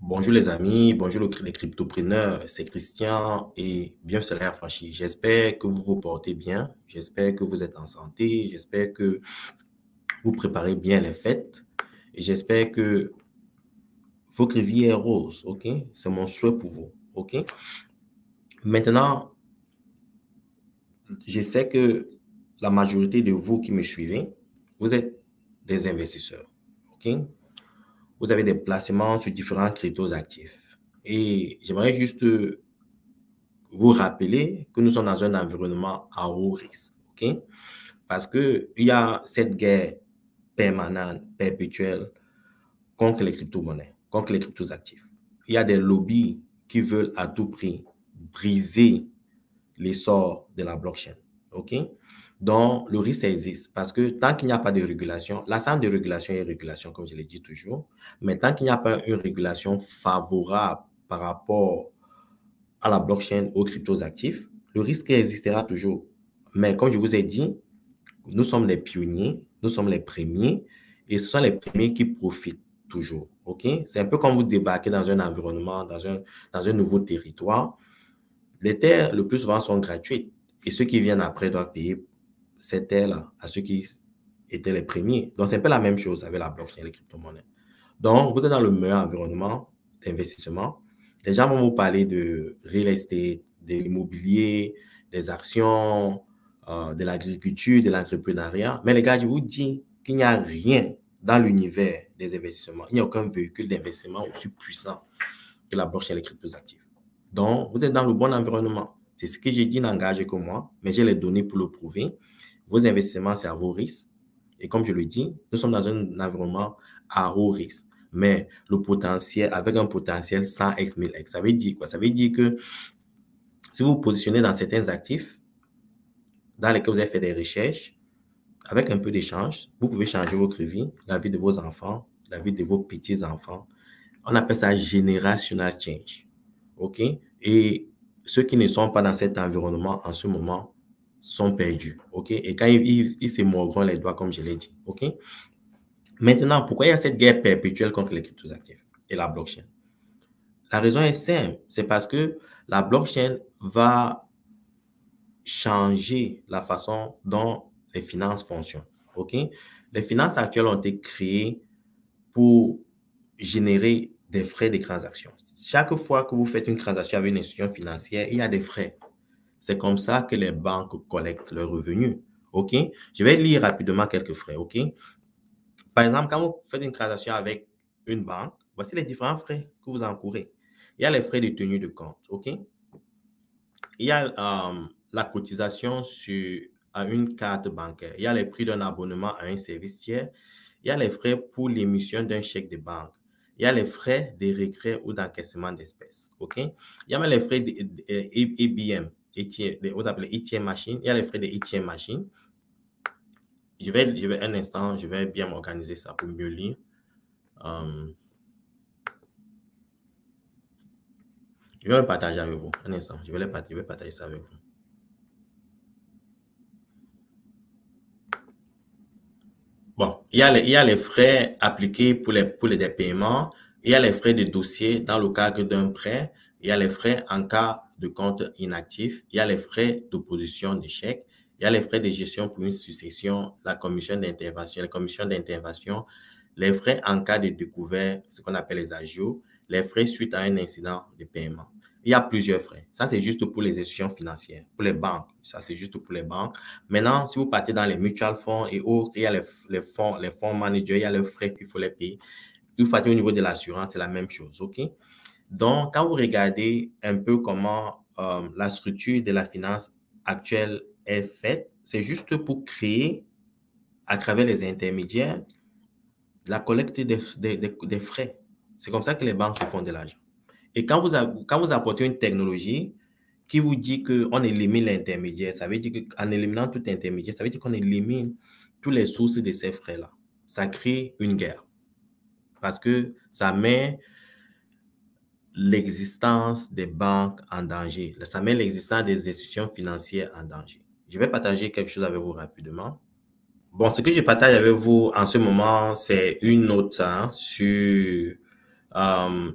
Bonjour les amis, bonjour les cryptopreneurs, c'est Christian et bienvenue sur l'Air Franchi. J'espère que vous vous portez bien, j'espère que vous êtes en santé, j'espère que vous préparez bien les fêtes et j'espère que votre vie est rose, ok? C'est mon souhait pour vous, ok? Maintenant, je sais que la majorité de vous qui me suivez, vous êtes des investisseurs, ok? Vous avez des placements sur différents cryptos actifs. Et j'aimerais juste vous rappeler que nous sommes dans un environnement à haut risque, ok? Parce qu'il y a cette guerre permanente, perpétuelle contre les crypto-monnaies, contre les cryptos actifs. Il y a des lobbies qui veulent à tout prix briser l'essor de la blockchain, ok? Donc, le risque existe parce que tant qu'il n'y a pas de régulation, l'ensemble de régulation est régulation, comme je l'ai dit toujours, mais tant qu'il n'y a pas une régulation favorable par rapport à la blockchain, aux cryptos actifs, le risque existera toujours. Mais comme je vous ai dit, nous sommes les pionniers, nous sommes les premiers, et ce sont les premiers qui profitent toujours. OK? C'est un peu comme vous débarquez dans un environnement, dans un nouveau territoire. Les terres, le plus souvent, sont gratuites. Et ceux qui viennent après doivent payer ces terres-là à ceux qui étaient les premiers. Donc, c'est un peu la même chose avec la blockchain et les crypto-monnaies. Donc, vous êtes dans le meilleur environnement d'investissement. Les gens vont vous parler de real estate, de l'immobilier, des actions, de l'agriculture, de l'entrepreneuriat. Mais les gars, je vous dis qu'il n'y a rien dans l'univers des investissements. Il n'y a aucun véhicule d'investissement aussi puissant que la blockchain et les cryptos actifs. Donc, vous êtes dans le bon environnement. C'est ce que j'ai dit n'engage que moi, mais j'ai les données pour le prouver. Vos investissements, c'est à vos risques. Et comme je le dis, nous sommes dans un environnement à haut risque. Mais le potentiel, avec un potentiel 100x, 1000x, ça veut dire quoi? Ça veut dire que si vous vous positionnez dans certains actifs dans lesquels vous avez fait des recherches, avec un peu d'échange, vous pouvez changer votre vie, la vie de vos enfants, la vie de vos petits-enfants. On appelle ça generational change. OK? Et ceux qui ne sont pas dans cet environnement en ce moment sont perdus. OK? Et quand ils se mordront les doigts, comme je l'ai dit. OK? Maintenant, pourquoi il y a cette guerre perpétuelle contre les cryptos actifs et la blockchain? La raison est simple. C'est parce que la blockchain va changer la façon dont les finances fonctionnent. OK? Les finances actuelles ont été créées pour générer des frais de transaction. Chaque fois que vous faites une transaction avec une institution financière, il y a des frais. C'est comme ça que les banques collectent leurs revenus. OK? Je vais lire rapidement quelques frais. OK? Par exemple, quand vous faites une transaction avec une banque, voici les différents frais que vous encourez. Il y a les frais de tenue de compte. OK? Il y a la cotisation à une carte bancaire. Il y a les prix d'un abonnement à un service tiers. Il y a les frais pour l'émission d'un chèque de banque. Il y a les frais de retrait ou d'encaissement d'espèces. OK? Il y a même les frais d'EBM, on appelle ATM machine. Il y a les frais de ATM machine. Un instant, je vais bien m'organiser ça pour mieux lire. Je vais le partager avec vous. Un instant, je vais partager ça avec vous. Bon, il y a les frais appliqués pour les paiements, il y a les frais de dossier dans le cadre d'un prêt, il y a les frais en cas de compte inactif, il y a les frais d'opposition de chèque, il y a les frais de gestion pour une succession, la commission d'intervention, les commissions d'intervention, les frais en cas de découvert, ce qu'on appelle les agios, les frais suite à un incident de paiement. Il y a plusieurs frais. Ça, c'est juste pour les institutions financières, pour les banques. Ça, c'est juste pour les banques. Maintenant, si vous partez dans les mutual funds et autres, il y a les fonds managers, il y a les frais qu'il faut les payer. Vous partez au niveau de l'assurance, c'est la même chose, OK? Donc, quand vous regardez un peu comment la structure de la finance actuelle est faite, c'est juste pour créer, à travers les intermédiaires, la collecte des frais. C'est comme ça que les banques se font de l'argent. Et quand vous apportez une technologie qui vous dit qu'on élimine l'intermédiaire, ça veut dire qu'en éliminant tout intermédiaire, ça veut dire qu'on élimine toutes les sources de ces frais-là. Ça crée une guerre parce que ça met l'existence des banques en danger. Ça met l'existence des institutions financières en danger. Je vais partager quelque chose avec vous rapidement. Bon, ce que je partage avec vous en ce moment, c'est une note sur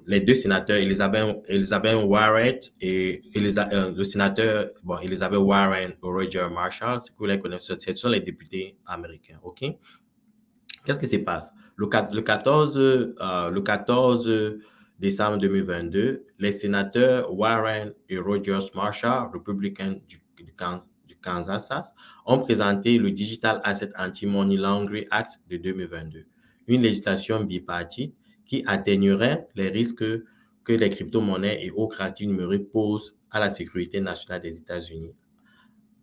les deux sénateurs, Elizabeth Warren et le sénateur, bon, Elizabeth Warren et Roger Marshall, si vous les connaissez, ce sont les députés américains, OK? Qu'est-ce qui se passe? Le 14 décembre 2022, les sénateurs Warren et Rogers Marshall, républicains du Kansas, ont présenté le Digital Asset Anti-Money Laundering Act de 2022, une législation bipartite qui atténuerait les risques que les crypto-monnaies et autres actifs numériques posent à la sécurité nationale des États-Unis,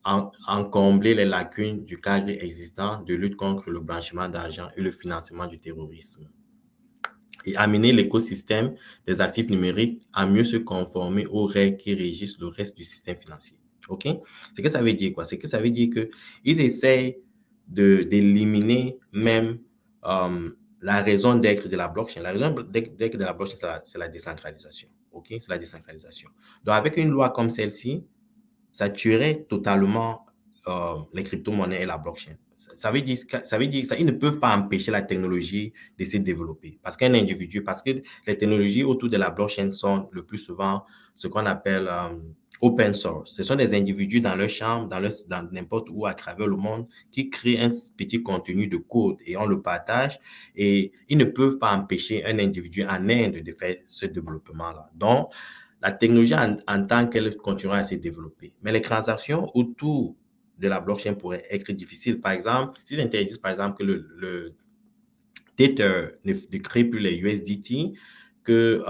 en combler les lacunes du cadre existant de lutte contre le blanchiment d'argent et le financement du terrorisme, et amener l'écosystème des actifs numériques à mieux se conformer aux règles qui régissent le reste du système financier. OK? C'est que ça veut dire quoi? C'est que ça veut dire qu'ils essayent d'éliminer même la raison d'être de la blockchain. La raison d'être de la blockchain, c'est la décentralisation. OK? C'est la décentralisation. Donc, avec une loi comme celle-ci, ça tuerait totalement les crypto-monnaies et la blockchain. Ça veut dire qu'ils ne peuvent pas empêcher la technologie de se développer. Parce qu'un individu, parce que les technologies autour de la blockchain sont le plus souvent ce qu'on appelle open source. Ce sont des individus dans leur chambre, dans n'importe où à travers le monde, qui créent un petit contenu de code et on le partage. Et ils ne peuvent pas empêcher un individu en Inde de faire ce développement-là. Donc, la technologie en tant qu'elle continuera à se développer. Mais les transactions autour de la blockchain pourraient être difficiles. Par exemple, s'ils interdisent, par exemple, que le Tether ne crée plus les USDT, que,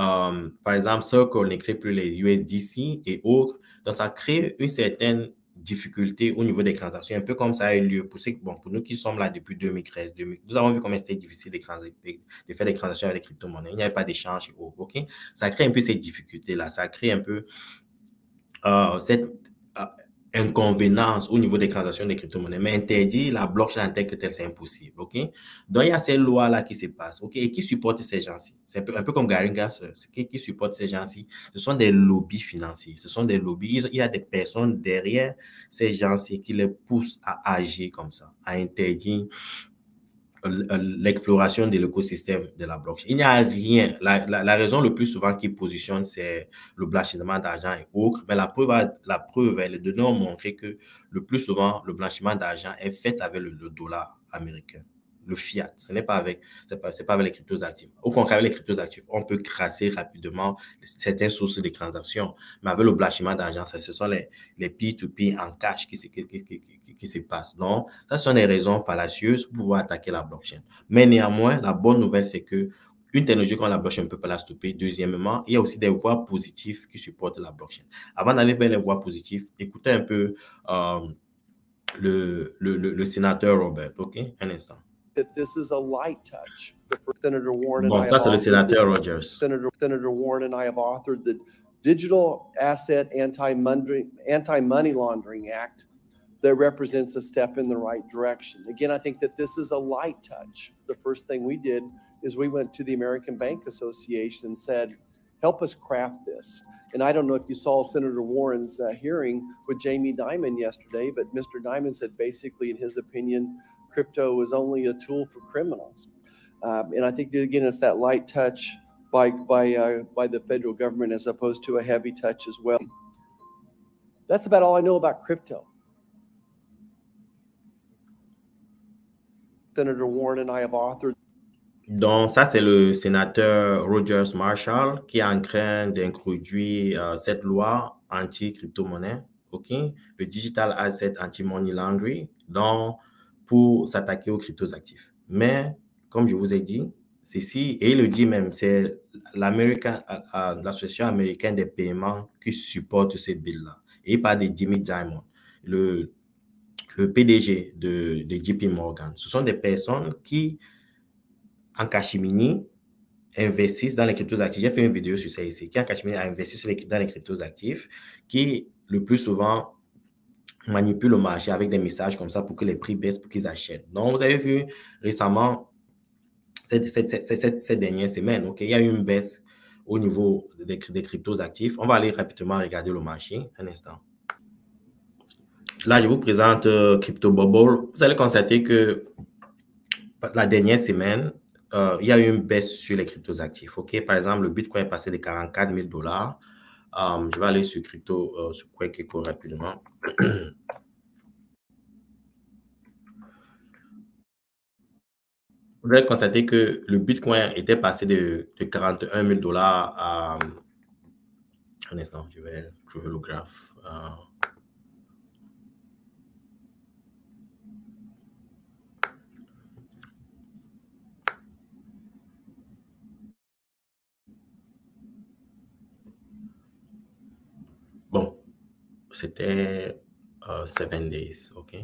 par exemple, Circle ne crée plus les USDC et autres, donc ça crée une certaine difficulté au niveau des transactions, un peu comme ça a eu lieu pour nous qui sommes là depuis 2013, nous avons vu comment c'était difficile de faire des transactions avec les crypto-monnaies. Il n'y avait pas d'échange et autres, OK? Ça crée un peu ces difficultés-là, ça crée un peu cette inconvénient au niveau des transactions des crypto-monnaies, mais interdire la blockchain en tant que telle, c'est impossible, OK? Donc, il y a ces lois-là qui se passent, OK? Et qui supportent ces gens-ci? C'est un peu comme Garingas, qui supportent ces gens-ci. Ce sont des lobbies financiers, ce sont des lobbies. Il y a des personnes derrière ces gens-ci qui les poussent à agir comme ça, à interdire l'exploration de l'écosystème de la blockchain. Il n'y a rien. La raison le plus souvent qui positionne, c'est le blanchiment d'argent et autres. Mais la preuve, les données ont montré que le plus souvent, le blanchiment d'argent est fait avec le dollar américain, le fiat. Ce n'est pas avec, c'est pas avec les cryptos actifs. Au contraire, avec les cryptos actifs, on peut crasser rapidement certaines sources de transactions. Mais avec le blanchiment d'argent, ce sont les P2P en cash qui se passent. Donc, ça, ce sont des raisons fallacieuses pour pouvoir attaquer la blockchain. Mais néanmoins, la bonne nouvelle, c'est que une technologie comme la blockchain ne peut pas la stopper. Deuxièmement, il y a aussi des voies positives qui supportent la blockchain. Avant d'aller vers les voies positives, écoutez un peu le sénateur Robert. OK? Un instant. That this is a light touch. Senator Warren bon, ça, c'est le sénateur Rogers. Senator Warren and I have authored the Digital Asset Anti-Money Laundering Act that represents a step in the right direction. Again, I think that this is a light touch. The first thing we did is we went to the American Bank Association and said, help us craft this. And I don't know if you saw Senator Warren's hearing with Jamie Dimon yesterday, but Mr. Dimon said basically, in his opinion, crypto is only a tool for criminals. And I think, again, it's that light touch by the federal government as opposed to a heavy touch as well. That's about all I know about crypto. Senator Warren and I have authored. Donc, ça, c'est le sénateur Rogers Marshall qui est en train d'introduire cette loi anti-crypto-monnaie, OK? Le Digital Asset Anti-Money Laundering, donc pour s'attaquer aux cryptos actifs. Mais, comme je vous ai dit, ceci, et il le dit même, c'est l'Association américaine des paiements qui supporte cette bill-là. Et il parle de Jimmy Dimon, le PDG de JP Morgan. Ce sont des personnes qui, en cachemini, investissent dans les cryptos actifs. J'ai fait une vidéo sur ça ici, qui en cachemini investissent dans les cryptos actifs, qui le plus souvent manipulent le marché avec des messages comme ça pour que les prix baissent, pour qu'ils achètent. Donc, vous avez vu récemment, ces dernières semaines, okay, il y a eu une baisse au niveau des cryptos actifs. On va aller rapidement regarder le marché. Un instant. Là, je vous présente Crypto Bubble. Vous allez constater que la dernière semaine, il y a eu une baisse sur les cryptos actifs. OK? Par exemple, le Bitcoin est passé de 44 000 $. Je vais aller sur crypto, sur QuakeEcho rapidement. Vous allez constater que le Bitcoin était passé de 41 000 $ à... Un instant, je vais trouver le graphe. Bon, c'était 7 days, OK?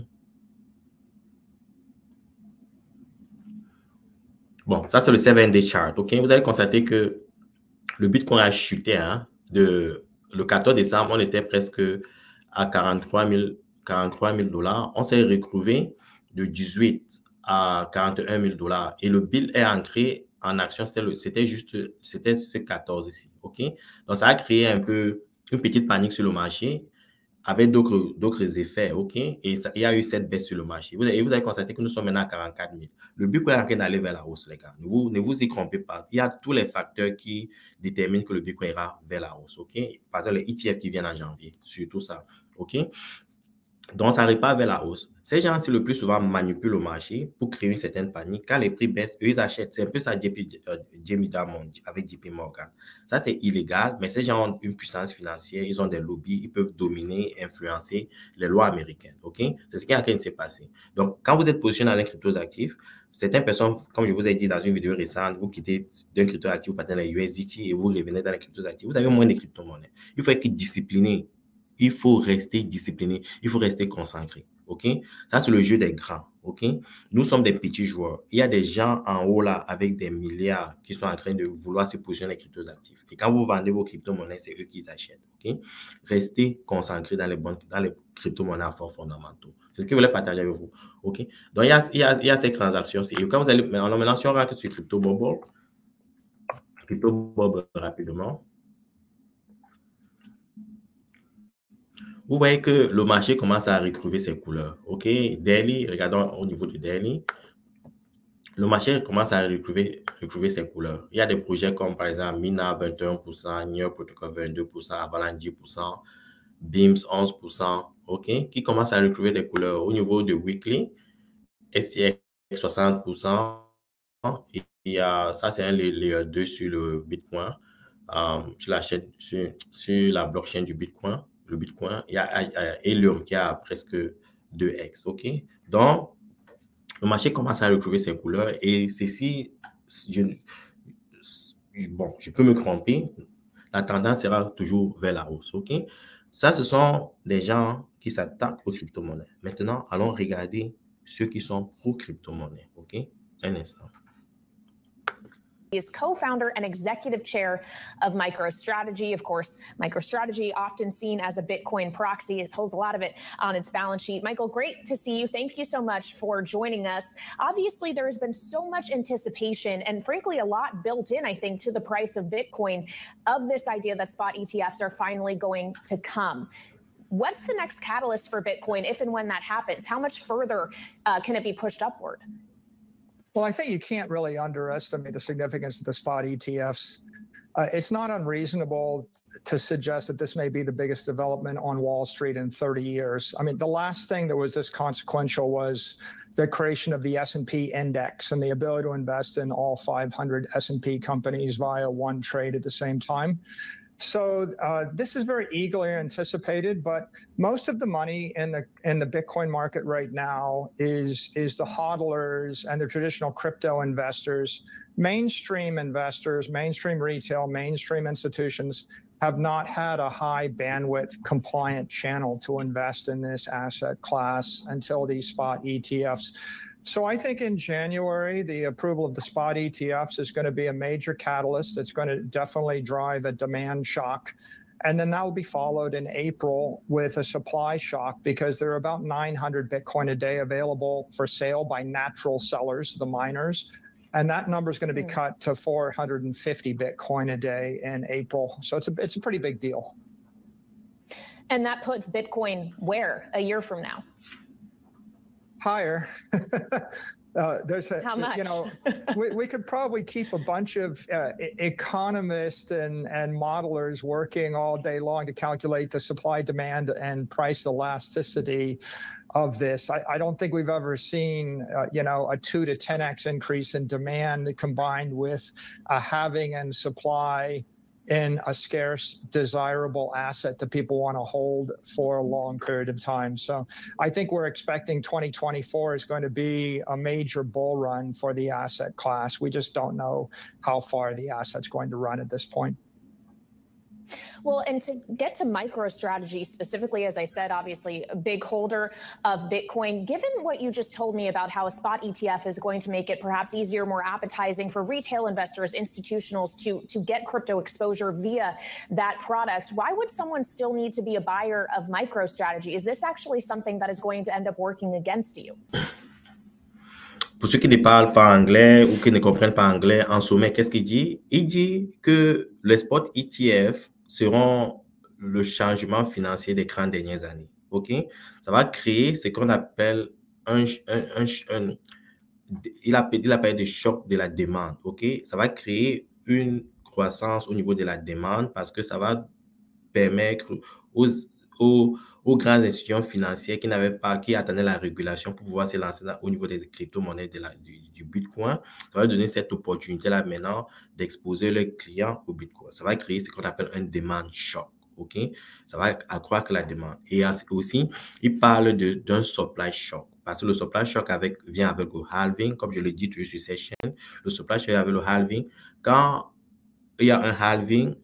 Bon, ça, c'est le 7-day chart, OK? Vous allez constater que le Bitcoin a chuté, hein, le 14 décembre, on était presque à 43 000 $. On s'est retrouvé de 18 à 41 000 $. Et le bill est entré en action, c'était ce 14 ici, OK? Donc, ça a créé un peu une petite panique sur le marché avec d'autres effets, OK? Et il y a eu cette baisse sur le marché. Vous avez constaté que nous sommes maintenant à 44 000. Le Bitcoin est en train d'aller vers la hausse, les gars. Ne vous y trompez pas. Il y a tous les facteurs qui déterminent que le Bitcoin ira vers la hausse, OK? Par exemple, les ETF qui viennent en janvier, surtout ça, OK? Donc, ça n'arrive pas vers la hausse. Ces gens-ci, le plus souvent, manipulent le marché pour créer une certaine panique. Quand les prix baissent, eux, ils achètent. C'est un peu ça, Jamie Dimon avec JP Morgan. Ça, c'est illégal, mais ces gens ont une puissance financière, ils ont des lobbies, ils peuvent dominer, influencer les lois américaines. OK? C'est ce qui est en train de se passer. Donc, quand vous êtes positionné dans les cryptos actifs, certaines personnes, comme je vous ai dit dans une vidéo récente, vous quittez d'un crypto actif, vous partez dans les USDT et vous revenez dans les cryptos actifs, vous avez moins de crypto-monnaies. Il faut être discipliné. Il faut rester discipliné, il faut rester concentré, OK? Ça, c'est le jeu des grands, OK? Nous sommes des petits joueurs. Il y a des gens en haut là avec des milliards qui sont en train de vouloir se positionner les cryptos actifs. Et quand vous vendez vos crypto-monnaies, c'est eux qui les achètent, OK? Restez concentré dans les crypto-monnaies à forts fondamentaux. C'est ce que je voulais partager avec vous, OK? Donc, il y a ces transactions. Et quand vous allez, maintenant, si on regarde sur CryptoBubble rapidement, vous voyez que le marché commence à retrouver ses couleurs. OK? Daily, regardons au niveau du daily. Le marché commence à retrouver ses couleurs. Il y a des projets comme par exemple Mina 21%, Near Protocol 22%, Avalanche 10%, Beams 11%, OK? Qui commencent à retrouver des couleurs. Au niveau de weekly, SCX 60%. Et il y a, ça, c'est un layer 2 sur le Bitcoin, sur la chaîne, sur la blockchain du Bitcoin. Le Bitcoin, il y a Helium qui a presque 2x, OK? Donc, le marché commence à retrouver ses couleurs et ceci, je peux me tromper, la tendance sera toujours vers la hausse, OK? Ça, ce sont des gens qui s'attaquent aux crypto-monnaies. Maintenant, allons regarder ceux qui sont pro-crypto-monnaies, OK? Un instant. He is co-founder and executive chair of MicroStrategy. Of course, MicroStrategy, often seen as a Bitcoin proxy, it holds a lot of it on its balance sheet. Michael, great to see you. Thank you so much for joining us. Obviously, there has been so much anticipation and frankly, a lot built in, I think, to the price of Bitcoin of this idea that spot ETFs are finally going to come. What's the next catalyst for Bitcoin if and when that happens? How much further can it be pushed upward? Well, I think you can't really underestimate the significance of the spot ETFs. It's not unreasonable to suggest that this may be the biggest development on Wall Street in 30 years. I mean, the last thing that was this consequential was the creation of the S&P index and the ability to invest in all 500 S&P companies via one trade at the same time. So this is very eagerly anticipated, but most of the money in the Bitcoin market right now is the hodlers and the traditional crypto investors. Mainstream investors, mainstream retail, mainstream institutions have not had a high bandwidth compliant channel to invest in this asset class until these spot ETFs. So I think in January, the approval of the spot ETFs is going to be a major catalyst. It's going to definitely drive a demand shock. And then that will be followed in April with a supply shock because there are about 900 Bitcoin a day available for sale by natural sellers, the miners. And that number is going to be cut to 450 Bitcoin a day in April. So it's a pretty big deal. And that puts Bitcoin where a year from now? Higher. How much? You know, we could probably keep a bunch of economists and modelers working all day long to calculate the supply, demand, and price elasticity of this. I don't think we've ever seen, you know, a 2 to 10x increase in demand combined with a halving and supply in a scarce, desirable asset that people want to hold for a long period of time. So I think we're expecting 2024 is going to be a major bull run for the asset class. We just don't know how far the asset's going to run at this point. Well, and to get to MicroStrategy specifically, as I said, obviously a big holder of Bitcoin. Given what you just told me about how a spot ETF is going to make it perhaps easier, more appetizing for retail investors, institutionals to get crypto exposure via that product, why would someone still need to be a buyer of MicroStrategy? Is this actually something that is going to end up working against you? Pour ceux qui ne parlent pas anglais ou qui ne comprennent pas anglais, en sommet, qu'est-ce qu'il dit? Il dit que les spot ETF seront le changement financier des 30 dernières années. OK? Ça va créer ce qu'on appelle il appelle des chocs de la demande. OK? Ça va créer une croissance au niveau de la demande parce que ça va permettre aux grandes institutions financières qui attendaient la régulation pour pouvoir se lancer au niveau des crypto-monnaies du Bitcoin. Ça va donner cette opportunité-là maintenant d'exposer leurs clients au Bitcoin. Ça va créer ce qu'on appelle un demand shock. OK? Ça va accroître la demande. Et aussi, il parle d'un supply shock. Parce que le supply shock vient avec le halving, comme je le dis toujours sur cette chaîne. Le supply shock avec le halving. Quand il y a un halving,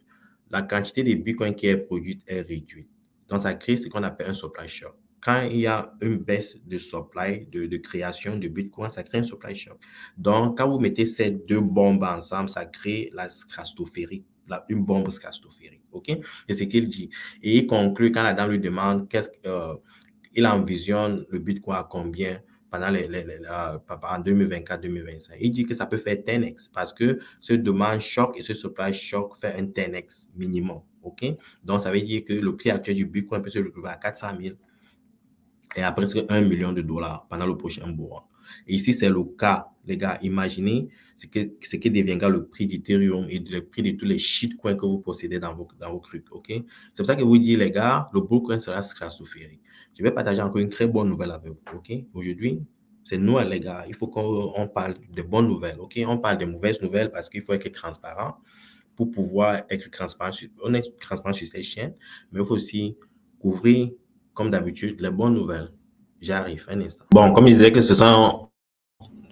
la quantité de Bitcoin qui est produite est réduite. Donc, ça crée ce qu'on appelle un supply shock. Quand il y a une baisse de supply, de création de Bitcoin, ça crée un supply shock. Donc, quand vous mettez ces deux bombes ensemble, ça crée la stratosphérique, une bombe stratosphérique. OK? C'est ce qu'il dit. Et il conclut quand la dame lui demande il envisionne le Bitcoin à combien pendant en 2024-2025. Il dit que ça peut faire 10x parce que ce demande choc et ce supply choc fait un 10x minimum. OK? Donc, ça veut dire que le prix actuel du Bitcoin peut se retrouver à 400 000 et à presque $1 million pendant le prochain bull run. Et ici, c'est le cas, les gars. Imaginez ce qui deviendra le prix d'Ethereum et le prix de tous les shitcoins que vous possédez dans vos trucs. OK? C'est pour ça que vous dites, les gars, le bullcoin sera stratosphérique. Je vais partager encore une très bonne nouvelle avec vous. OK? Aujourd'hui, c'est nous, les gars. Il faut qu'on parle de bonnes nouvelles. OK? On parle de mauvaises nouvelles parce qu'il faut être transparent pour pouvoir être transparent. On est transparent sur cette chaîne, mais il faut aussi couvrir, comme d'habitude, les bonnes nouvelles. J'arrive, un instant. Bon, comme je disais que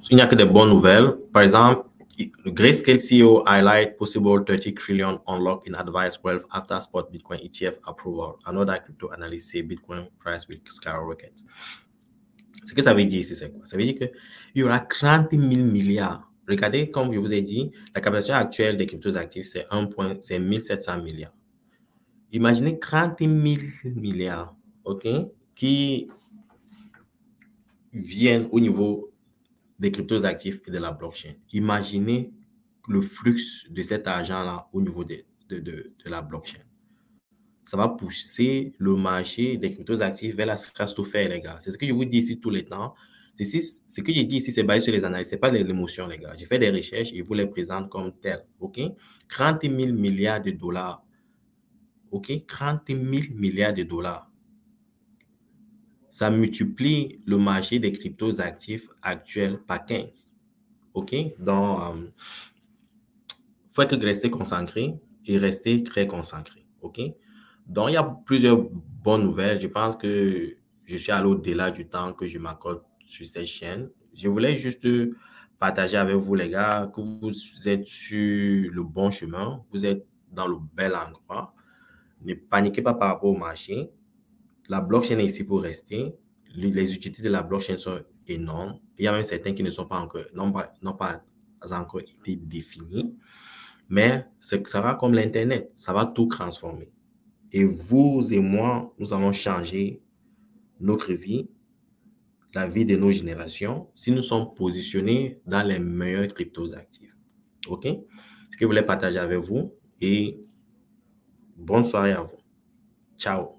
il n'y a que des bonnes nouvelles. Par exemple, le Grayscale CEO highlight possible 30 trillion unlock in advised wealth after spot Bitcoin ETF approval. Another crypto analyst say Bitcoin price will skyrocket. Ce que ça veut dire ici, c'est quoi? Ça veut dire qu'il y aura 30 000 milliards. Regardez, comme je vous ai dit, la capitalisation actuelle des cryptos actifs, c'est 1700 milliards. Imaginez 30 000 milliards, OK, qui viennent au niveau des cryptos actifs et de la blockchain. Imaginez le flux de cet argent-là au niveau de la blockchain. Ça va pousser le marché des cryptos actifs vers la stratosphère, les gars. C'est ce que je vous dis ici tout le temps. Ce que j'ai dit ici, c'est basé sur les analyses. Ce n'est pas l'émotion, les gars. J'ai fait des recherches et je vous les présente comme telles. OK? 30 000 milliards de dollars. OK? 30 000 milliards de dollars. Ça multiplie le marché des cryptos actifs actuels par 15. OK? Donc, il faut rester concentré et rester très concentré. OK? Donc, il y a plusieurs bonnes nouvelles. Je pense que je suis allé au-delà du temps que je m'accorde sur cette chaîne. Je voulais juste partager avec vous, les gars, que vous êtes sur le bon chemin. Vous êtes dans le bel endroit. Ne paniquez pas par rapport au marché. La blockchain est ici pour rester. Les utilités de la blockchain sont énormes. Il y a même certains qui n'ont pas encore été définis. Mais ça sera comme l'Internet. Ça va tout transformer. Et vous et moi, nous allons changer notre vie, la vie de nos générations, si nous sommes positionnés dans les meilleurs cryptos actifs. OK? Ce que je voulais partager avec vous et bonne soirée à vous. Ciao.